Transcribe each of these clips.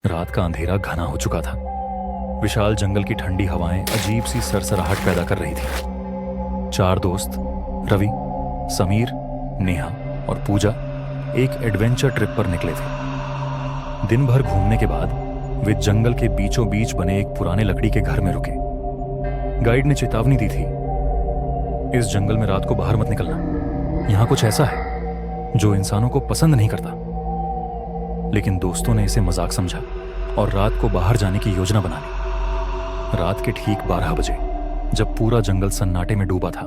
रात का अंधेरा घना हो चुका था। विशाल जंगल की ठंडी हवाएं अजीब सी सरसराहट पैदा कर रही थी। चार दोस्त रवि, समीर, नेहा और पूजा एक एडवेंचर ट्रिप पर निकले थे। दिन भर घूमने के बाद वे जंगल के बीचों बीच बने एक पुराने लकड़ी के घर में रुके। गाइड ने चेतावनी दी थी, इस जंगल में रात को बाहर मत निकलना, यहां कुछ ऐसा है जो इंसानों को पसंद नहीं करता। लेकिन दोस्तों ने इसे मजाक समझा और रात को बाहर जाने की योजना बना ली। रात के ठीक 12 बजे जब पूरा जंगल सन्नाटे में डूबा था,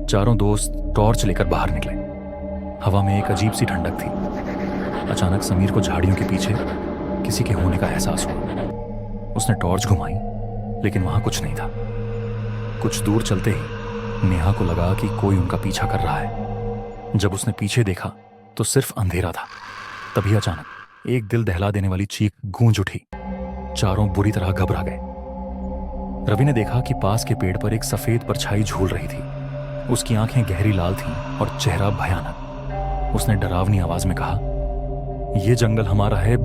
चारों दोस्त टॉर्च लेकर बाहर निकले। हवा में एक अजीब सी ठंडक थी। अचानक समीर को झाड़ियों के पीछे किसी के होने का एहसास हुआ। उसने टॉर्च घुमाई, लेकिन वहां कुछ नहीं था। कुछ दूर चलते ही नेहा को लगा कि कोई उनका पीछा कर रहा है। जब उसने पीछे देखा तो सिर्फ अंधेरा था। तभी अचानक एक दिल दहला देने वाली चीख गूंज उठी। चारों बुरी तरह घबरा गए। रवि ने देखा कि पास के पेड़ पर एक सफेद परछाई झूल रही थी। उसकी आंखें गहरी लाल थीं और चेहरा भयानक। उसने डरावनी आवाज में कहा, यह जंगल हमारा है,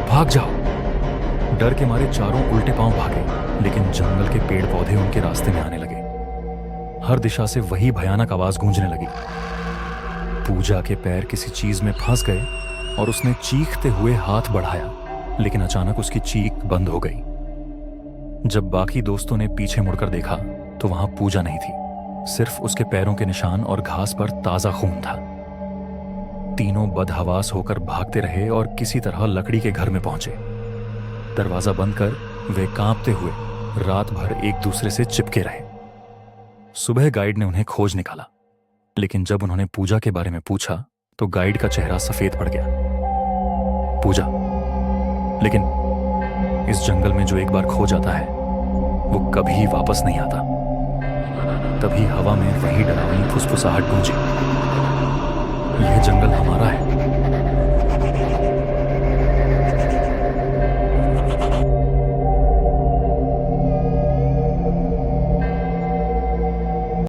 भाग जाओ। डर के मारे चारों उल्टे पांव भागे, लेकिन जंगल के पेड़ पौधे उनके रास्ते में आने लगे। हर दिशा से वही भयानक आवाज गूंजने लगी। पूजा के पैर किसी चीज में फंस गए और उसने चीखते हुए हाथ बढ़ाया, लेकिन अचानक उसकी चीख बंद हो गई। जब बाकी दोस्तों ने पीछे मुड़कर देखा तो वहां पूजा नहीं थी, सिर्फ उसके पैरों के निशान और घास पर ताजा खून था। तीनों बदहवास होकर भागते रहे और किसी तरह लकड़ी के घर में पहुंचे। दरवाजा बंद कर वे कांपते हुए रात भर एक दूसरे से चिपके रहे। सुबह गाइड ने उन्हें खोज निकाला, लेकिन जब उन्होंने पूजा के बारे में पूछा तो गाइड का चेहरा सफेद पड़ गया। पूजा, लेकिन इस जंगल में जो एक बार खो जाता है वो कभी वापस नहीं आता। तभी हवा में वही डरावनी फुसफुसाहट गूंजी, यह जंगल हमारा है,